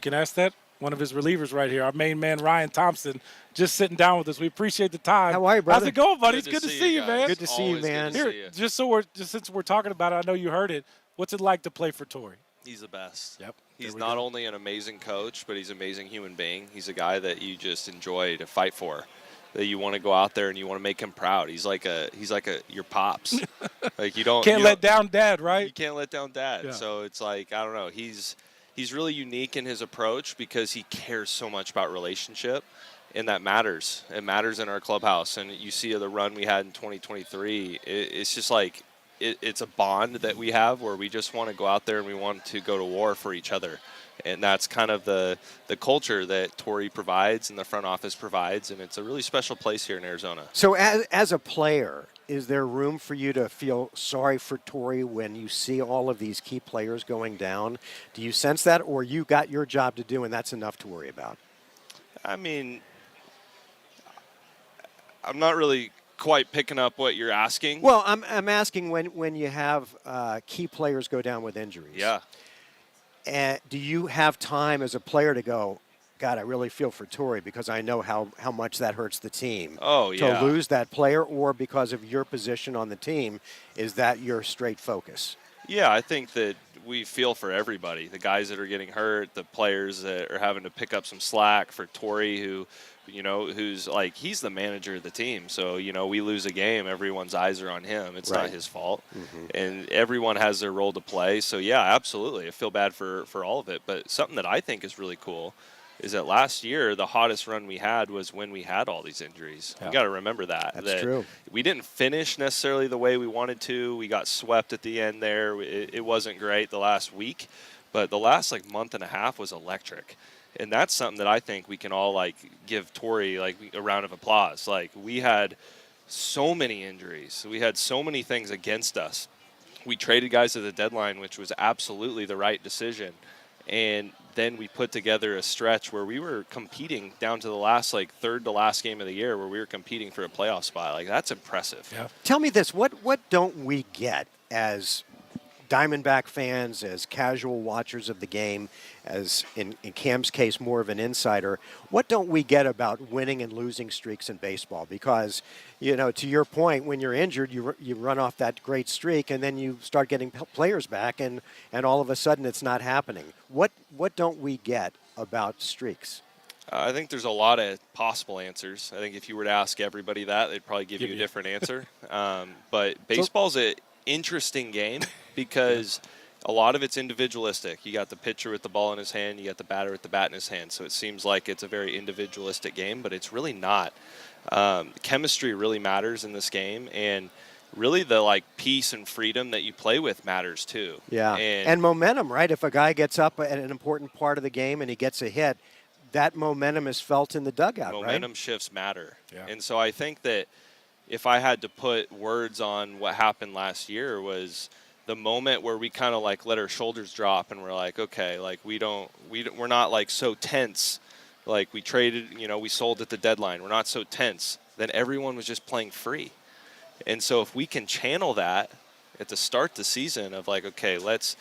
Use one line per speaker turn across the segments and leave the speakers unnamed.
You can ask that. One of his relievers right here, our main man, Ryan Thompson, just sitting down with us. We appreciate the time.
How are you, brother?
How's it going, buddy? It's
Good
good to see you, man.
Good to see you, man.
Here, just since we're talking about it, I know you heard it. What's it like to play for Torrey?
He's the best.
Yep.
He's not only an amazing coach, but he's an amazing human being. He's a guy that you just enjoy to fight for, that you want to go out there and you want to make him proud. He's like your pops. Like you don't
Can't let down Dad, right?
You can't let down Dad.
Yeah.
So it's like, I don't know. He's really unique in his approach because he cares so much about relationship, and that matters. It matters in our clubhouse. And you see the run we had in 2023. It's just like it's a bond that we have where we just want to go out there and we want to go to war for each other. And that's kind of the culture that Torrey provides and the front office provides, and it's a really special place here in Arizona.
So as a player, is there room for you to feel sorry for Torrey when you see all of these key players going down? Do you sense that, or you got your job to do and that's enough to worry about?
I mean, I'm not really quite picking up what you're asking.
Well, I'm asking when you have key players go down with injuries.
Yeah.
Do you have time as a player to go, God, I really feel for Torrey because I know how much that hurts the team to lose that player, or because of your position on the team, is that your straight focus?
Yeah, I think that we feel for everybody. The guys that are getting hurt, the players that are having to pick up some slack for Torrey, who's like, he's the manager of the team. So, we lose a game, everyone's eyes are on him. It's not his fault. Mm-hmm. And everyone has their role to play. So, yeah, absolutely. I feel bad for all of it. But something that I think is really cool is that last year, the hottest run we had was when we had all these injuries. Yeah. You got to remember that.
That's true.
We didn't finish necessarily the way we wanted to. We got swept at the end there. It wasn't great the last week, but the last month and a half was electric. And that's something that I think we can all give Torrey a round of applause. We had so many injuries. We had so many things against us. We traded guys at the deadline, which was absolutely the right decision. And then we put together a stretch where we were competing down to the last, third to last game of the year, where we were competing for a playoff spot. That's impressive.
Yeah. Tell me this, what don't we get as Diamondback fans, as casual watchers of the game, as in Cam's case, more of an insider? What don't we get about winning and losing streaks in baseball? Because, to your point, when you're injured, you run off that great streak, and then you start getting players back, and all of a sudden it's not happening. What don't we get about streaks?
I think there's a lot of possible answers. I think if you were to ask everybody that, they'd probably give you a different answer. But baseball's an interesting game because a lot of it's individualistic. You got the pitcher with the ball in his hand, you got the batter with the bat in his hand. So it seems like it's a very individualistic game, but it's really not. Chemistry really matters in this game, and really the peace and freedom that you play with matters too.
Yeah, and momentum, right? If a guy gets up at an important part of the game and he gets a hit, that momentum is felt in the dugout,
Momentum
right?
shifts matter.
Yeah.
And so I think that if I had to put words on what happened last year, was the moment where we kind of let our shoulders drop and we're okay, we're not so tense. We traded, we sold at the deadline. We're not so tense. Then everyone was just playing free. And so if we can channel that at the start of the season of okay, let's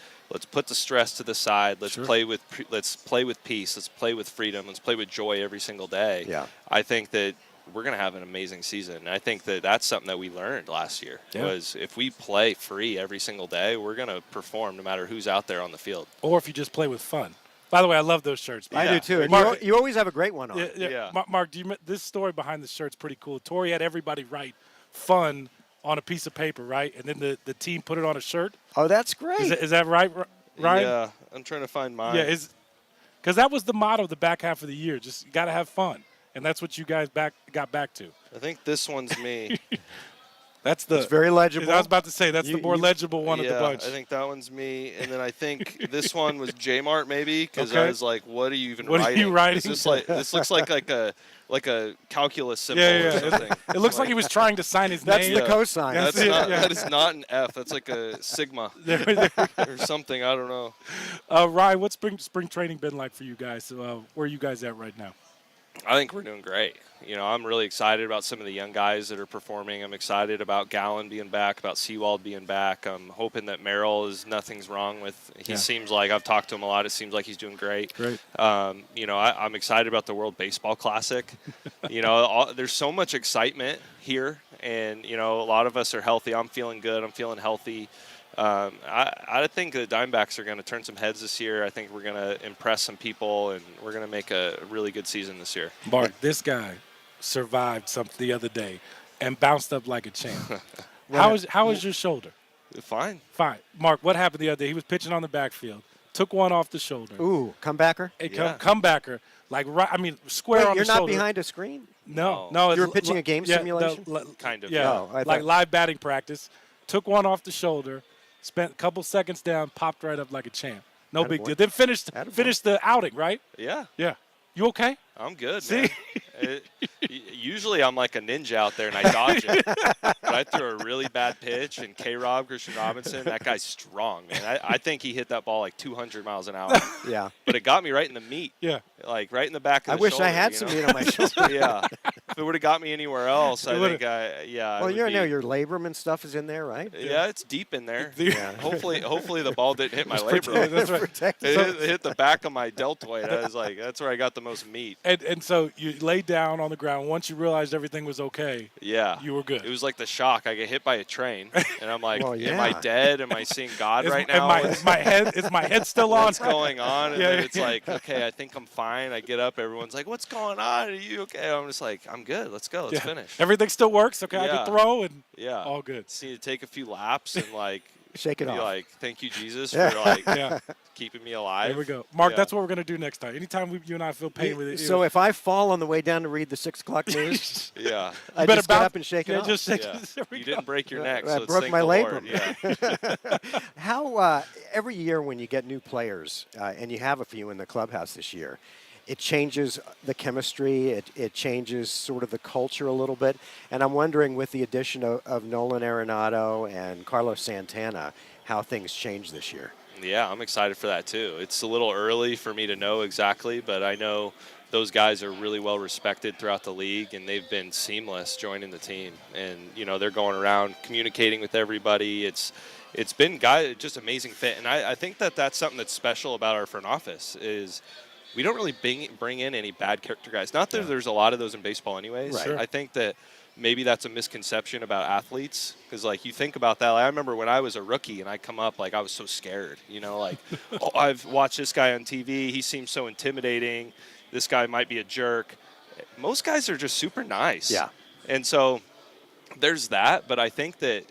put the stress to the side. Let's play with peace. Let's play with freedom. Let's play with joy every single day.
Yeah.
I think that we're going to have an amazing season. And I think that that's something that we learned last year was if we play free every single day, we're going to perform no matter who's out there on the field.
Or if you just play with fun. By the way, I love those shirts.
I do too. And
Mark,
you always have a great one on.
Yeah. Mark, this story behind the shirt's pretty cool. Torrey had everybody write fun on a piece of paper, right? And then the team put it on a shirt.
Oh, that's great.
Is that right, Ryan?
Yeah, I'm trying to find mine.
Yeah, because that was the motto of the back half of the year. Just you got to have fun. And that's what you guys got back to.
I think this one's me.
It's
very legible.
I was about to say, that's the more legible one of the bunch.
I think that one's me. And then I think this one was J-Mart maybe, because I was what are you even writing?
What are you writing?
This looks like a calculus symbol or something.
It looks like he was trying to sign his
That's
name.
the cosine.
That is not an F. That's like a sigma or something. I don't know.
Ryan, what's spring training been like for you guys? Where are you guys at right now?
I think we're doing great. I'm really excited about some of the young guys that are performing. I'm excited about Gallen being back, about Seawald being back. I'm hoping that Merrill nothing's wrong with. He seems like, I've talked to him a lot. It seems like he's doing great.
Great.
I'm excited about the World Baseball Classic. There's so much excitement here, and a lot of us are healthy. I'm feeling good. I'm feeling healthy. I think the Diamondbacks are going to turn some heads this year. I think we're going to impress some people, and we're going to make a really good season this year.
Mark, this guy survived something the other day and bounced up like a champ. How is your shoulder?
Fine.
Fine. Mark, what happened the other day? He was pitching on the backfield, took one off the shoulder.
Ooh, comebacker?
Comebacker. Square on the shoulder.
You're not behind a screen?
No.
You were pitching a game simulation?
Kind of.
Yeah,
Oh,
like live batting practice. Took one off the shoulder, spent a couple seconds down, popped right up like a champ. No big deal. Then finished the outing, right?
Yeah.
Yeah. You okay?
I'm good,
See?
man. Usually I'm like a ninja out there and I dodge it. But I threw a really bad pitch, and K-Rob, Christian Robinson, that guy's strong, man. I think he hit that ball like 200 miles an hour.
Yeah.
But it got me right in the meat.
Yeah.
Like right in the back of the
I wish
shoulder,
I had some meat on my shoulder.
Yeah. If it would have got me anywhere else, I think
Well, your labrum stuff is in there, right?
Yeah, it's deep in there.
Yeah.
Hopefully the ball didn't hit my labrum.
That's right.
It hit the back of my deltoid. I was like, that's where I got the most meat.
And so you laid down on the ground. Once you realized everything was okay,
yeah,
you were good.
It was like the shock. I get hit by a train, and I'm like,
Well,
am I dead? Am I seeing God right now?
Is my head still on?
What's going on? And
Yeah,
then it's like, okay, I think I'm fine. I get up. Everyone's like, what's going on? Are you okay? I'm just like, I'm good. Let's go. Let's finish.
Everything still works. Okay, I
Yeah.
can throw and
Yeah.
all good.
Just need to take a few laps and like
Shake it
be
off.
like, thank you, Jesus, for like
Yeah.
keeping me alive.
There we go. Mark,
Yeah.
that's what we're going to do next time. Anytime you and I feel pain with it.
So if I fall on the way down to read the 6 o'clock news,
Yeah.
I
better
just get
bounce-
up and shake it off.
Just shake
Yeah.
it. There we
You
go.
didn't break your neck,
I
so
broke
thank
my
the
labrum.
Lord. Yeah.
How every year when you get new players, and you have a few in the clubhouse this year, it changes the chemistry. It changes sort of the culture a little bit. And I'm wondering, with the addition of Nolan Arenado and Carlos Santana, how things change this year.
Yeah, I'm excited for that too. It's a little early for me to know exactly, but I know those guys are really well respected throughout the league, and they've been seamless joining the team. And they're going around communicating with everybody. It's been just amazing fit, and I think that's something that's special about our front office is we don't really bring in any bad character guys. Not that there's a lot of those in baseball anyways.
Right.
Sure.
I think that maybe that's a misconception about athletes, because like you think about that. Like, I remember when I was a rookie and I come up, like I was so scared, like, oh, I've watched this guy on TV. He seems so intimidating. This guy might be a jerk. Most guys are just super nice.
Yeah.
And so there's that. But I think that,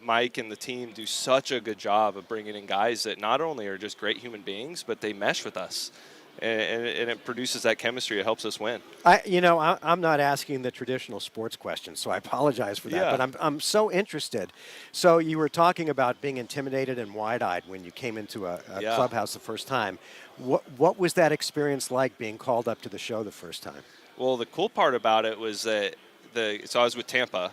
Mike and the team do such a good job of bringing in guys that not only are just great human beings, but they mesh with us. And it produces that chemistry. It helps us win.
I'm not asking the traditional sports questions, so I apologize for that.
Yeah.
But I'm so interested. So you were talking about being intimidated and wide-eyed when you came into a
Yeah.
clubhouse the first time. What was that experience like, being called up to the show the first time?
Well, the cool part about it was that so I was with Tampa,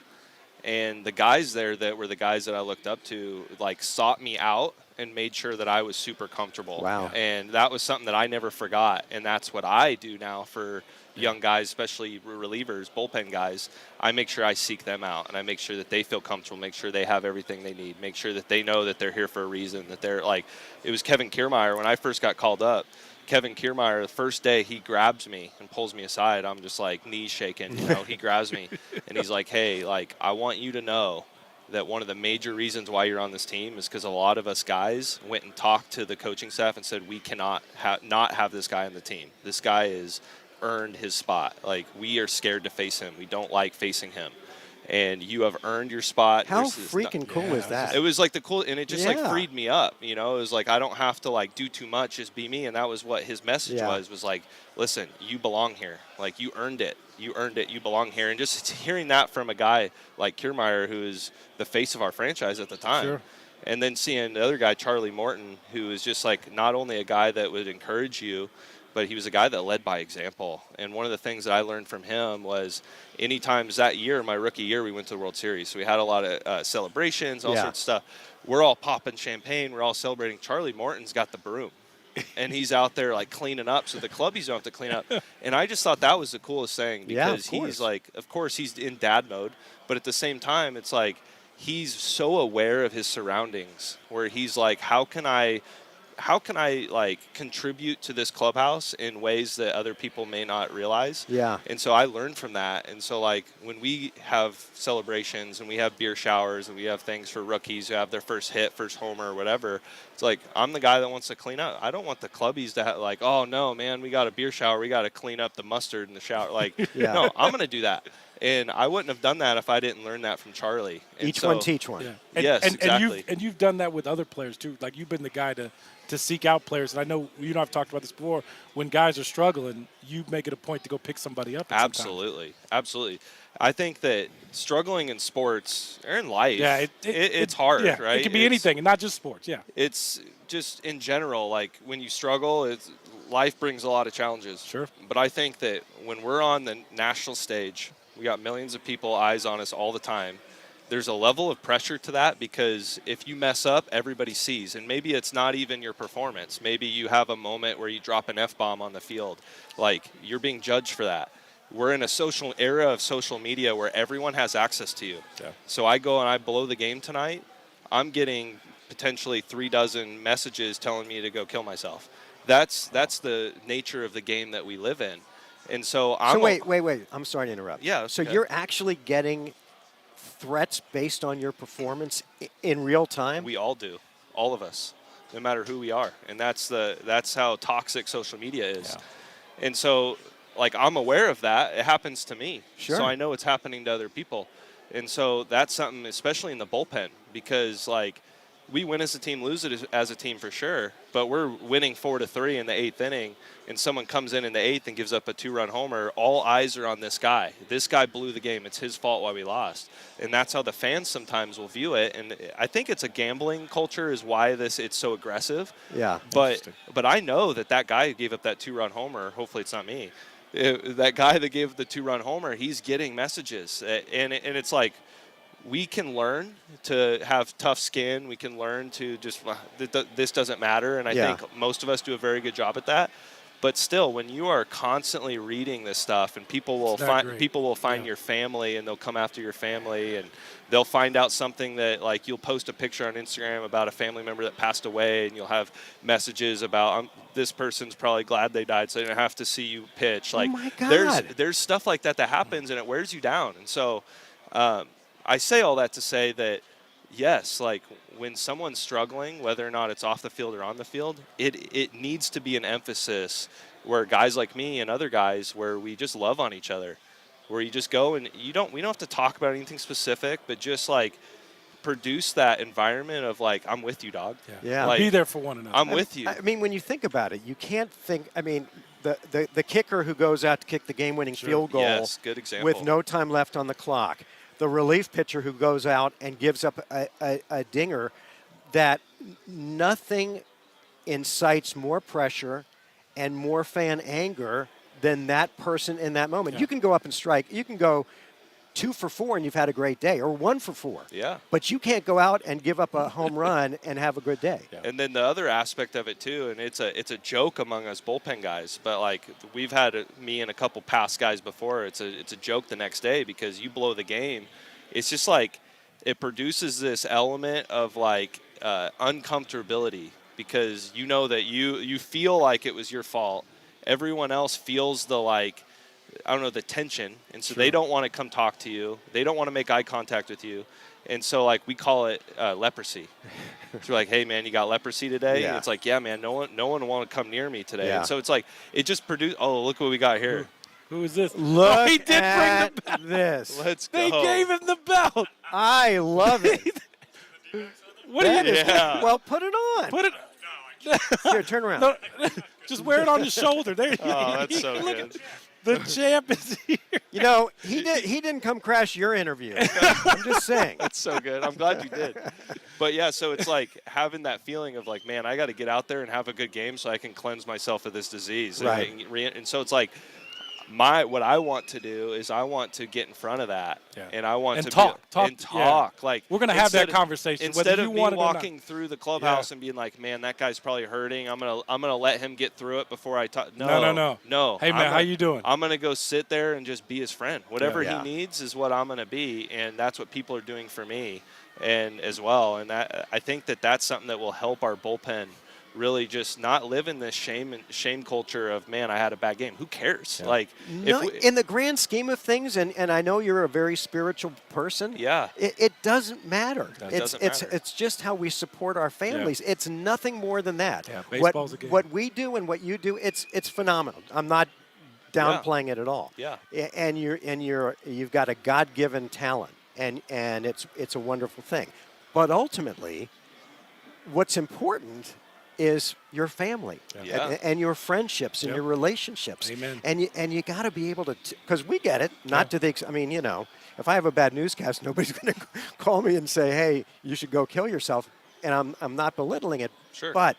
and the guys there that were the guys that I looked up to, like, sought me out and made sure that I was super comfortable.
Wow.
And that was something that I never forgot. And that's what I do now for young guys, especially relievers, bullpen guys. I make sure I seek them out, and I make sure that they feel comfortable, make sure they have everything they need, make sure that they know that they're here for a reason, that they're like, it was Kevin Kiermaier when I first got called up. Kevin Kiermaier, the first day, he grabs me and pulls me aside. I'm just like knees shaking, he grabs me and he's like, hey, like, I want you to know that one of the major reasons why you're on this team is because a lot of us guys went and talked to the coaching staff and said, we cannot not have this guy on the team. This guy has earned his spot. Like, we are scared to face him. We don't like facing him. And you have earned your spot.
How freaking cool is that?
It was like the cool, and it just like
Yeah.
freed me up. It was like, I don't have to like do too much, just be me. And that was what his message was like, listen, you belong here. Like, you earned it. You earned it. You belong here. And just hearing that from a guy like Kiermaier, who is the face of our franchise at the time.
Sure.
And then seeing the other guy, Charlie Morton, who is just like not only a guy that would encourage you, but he was a guy that led by example. And one of the things that I learned from him was any times that year, my rookie year, we went to the World Series. So we had a lot of celebrations, all sorts of stuff. We're all popping champagne. We're all celebrating. Charlie Morton's got the broom. and he's out there like cleaning up so the clubbies don't have to clean up. And I just thought that was the coolest thing because he's like, of course he's in dad mode, but at the same time it's like he's so aware of his surroundings where he's like, how can I like contribute to this clubhouse in ways that other people may not realize?
Yeah.
And so I learned from that. And so like when we have celebrations and we have beer showers and we have things for rookies who have their first hit, first homer or whatever, it's like I'm the guy that wants to clean up. I don't want the clubbies to have like, oh no, man, we got a beer shower. We got to clean up the mustard in the shower. Like, no, I'm going to do that. And I wouldn't have done that if I didn't learn that from Charlie. And
Each one teach one.
Yeah.
Yes, exactly.
And you've done that with other players too. Like you've been the guy to seek out players. And I know you and I've talked about this before. When guys are struggling, you make it a point to go pick somebody up.
Absolutely. I think that struggling in sports or in life, it's hard, right?
It can be anything, and not just sports. Yeah.
It's just in general, like when you struggle, life brings a lot of challenges.
Sure.
But I think that when we're on the national stage, we got millions of people eyes on us all the time. There's a level of pressure to that because if you mess up, everybody sees. And maybe it's not even your performance. Maybe you have a moment where you drop an F-bomb on the field. Like, you're being judged for that. We're in a social era of social media where everyone has access to you.
Yeah.
So I go and I blow the game tonight. I'm getting potentially 36 messages telling me to go kill myself. That's the nature of the game that we live in. And so
wait. I'm sorry to interrupt.
Yeah.
So you're actually getting threats based on your performance in real time?
We all do. All of us. No matter who we are. And that's how toxic social media is. Yeah. And so like I'm aware of that. It happens to me.
Sure.
So I know it's happening to other people. And so that's something, especially in the bullpen, because like we win as a team, lose it as a team for sure, but we're winning 4-3 in the 8th inning, and someone comes in the 8th and gives up a 2-run homer. All eyes are on this guy. This guy blew the game. It's his fault why we lost. And that's how the fans sometimes will view it. And I think it's a gambling culture is why it's so aggressive.
Yeah.
But I know that guy who gave up that 2-run homer, hopefully it's not me, that guy that gave the 2-run homer, he's getting messages. And it's like, we can learn to have tough skin. We can learn to just, this doesn't matter. And I think most of us do a very good job at that. But still, when you are constantly reading this stuff and people will find your family and they'll come after your family and they'll find out something that, like, you'll post a picture on Instagram about a family member that passed away and you'll have messages about this person's probably glad they died so they don't have to see you pitch. Like,
oh my God.
There's stuff like that happens and it wears you down. And so I say all that to say that, yes, like when someone's struggling, whether or not it's off the field or on the field, it needs to be an emphasis where guys like me and other guys where we just love on each other, where you just go and we don't have to talk about anything specific, but just like produce that environment of like, I'm with you, dog.
Yeah.
Like,
be there for one another.
I'm with you.
I mean, when you think about it, you can't think, I mean, the kicker who goes out to kick the game-winning field goal
yes, good example.
with no time left on the clock. The relief pitcher who goes out and gives up a dinger, that nothing incites more pressure and more fan anger than that person in that moment. Yeah. You can go up and strike. You can go 2 for 4 and you've had a great day, or 1 for 4.
Yeah.
But you can't go out and give up a home run and have a good day.
Yeah. And then the other aspect of it too, and it's a joke among us bullpen guys, but like we've had me and a couple past guys before. It's a joke the next day because you blow the game. It's just like it produces this element of like uncomfortability because you know that you feel like it was your fault. Everyone else feels the tension, and so they don't want to come talk to you. They don't want to make eye contact with you, and so like we call it leprosy. So we're like, hey man, you got leprosy today?
Yeah.
And it's like, yeah man, no one want to come near me today.
Yeah.
And so it's like it just produced. Oh, look what we got here.
Who is this?
Look
he did
at
bring the belt.
this.
Let's go.
They gave him the belt.
I love it.
What do you do?
Yeah.
Well, put it on.
Put it.
Here, turn around.
No, just wear it on your shoulder. There you go.
Oh, that's so
Look
good.
at- The champ is here.
You know, he didn't come crash your interview. I'm just saying.
That's so good. I'm glad you did. But yeah, so it's like having that feeling of like, man, I got to get out there and have a good game so I can cleanse myself of this disease.
Right.
And so it's like, what I want to do is I want to get in front of that, and I want to
talk.
Yeah. Like
we're gonna have that conversation.
Instead of me
want
walking through the clubhouse and being like, "Man, that guy's probably hurting. I'm gonna let him get through it before I talk." No.
Hey man, how you doing?
I'm gonna go sit there and just be his friend. Whatever he needs is what I'm gonna be, and that's what people are doing for me, and as well. And that I think that's something that will help our bullpen really just not live in this shame culture of, man, I had a bad game. Who cares? Like,
in the grand scheme of things, and I know you're a very spiritual person.
Yeah,
it doesn't matter.
Doesn't matter.
It's just how we support our families. Yeah. It's nothing more than that.
Yeah, baseball's a game.
What we do and what you do, it's phenomenal. I'm not downplaying it at all.
Yeah,
and you've got a God-given talent, and it's a wonderful thing. But ultimately, what's important is your family and your friendships and your relationships.
Amen.
And you got to be able to, because we get it. Not to the. I mean, if I have a bad newscast, nobody's going to call me and say, "Hey, you should go kill yourself." And I'm not belittling it.
Sure.
But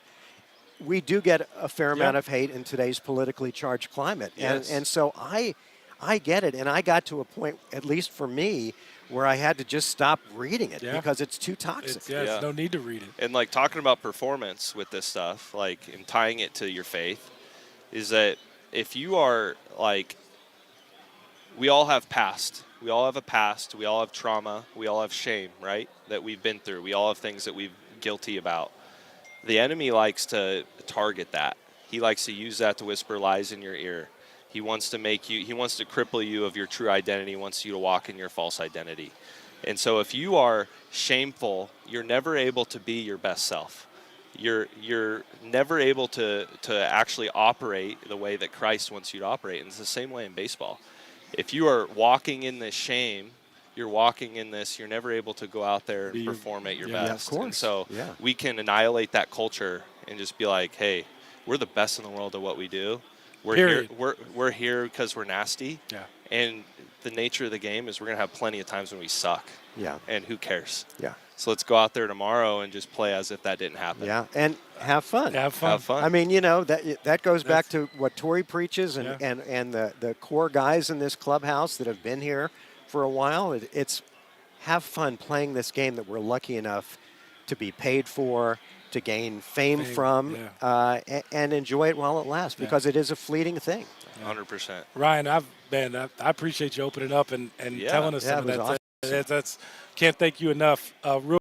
we do get a fair amount of hate in today's politically charged climate.
Yes.
And so I get it. And I got to a point, at least for me, where I had to just stop reading it because it's too toxic.
There's no need to read it.
And like talking about performance with this stuff, like and tying it to your faith, is that if you are like, we all have past. We all have a past. We all have trauma. We all have shame, right? That we've been through. We all have things that we're guilty about. The enemy likes to target that. He likes to use that to whisper lies in your ear. He wants to cripple you of your true identity. He wants you to walk in your false identity. And so if you are shameful, you're never able to be your best self. You're never able to actually operate the way that Christ wants you to operate. And it's the same way in baseball. If you are walking in this shame, you're never able to go out there and perform at your best.
Yeah, of course.
And so we can annihilate that culture and just be like, hey, we're the best in the world at what we do. We're here because we're nasty.
Yeah.
And the nature of the game is we're going to have plenty of times when we suck.
Yeah.
And who cares?
Yeah.
So let's go out there tomorrow and just play as if that didn't happen.
Yeah, and have fun.
Have fun.
I mean, that goes back to what Tori preaches and the core guys in this clubhouse that have been here for a while. It's have fun playing this game that we're lucky enough to be paid for, to gain fame from, and enjoy it while it lasts, because it is a fleeting thing.
100%.
Ryan, I appreciate you opening up and telling us some of that.
Awesome.
That's can't thank you enough. Real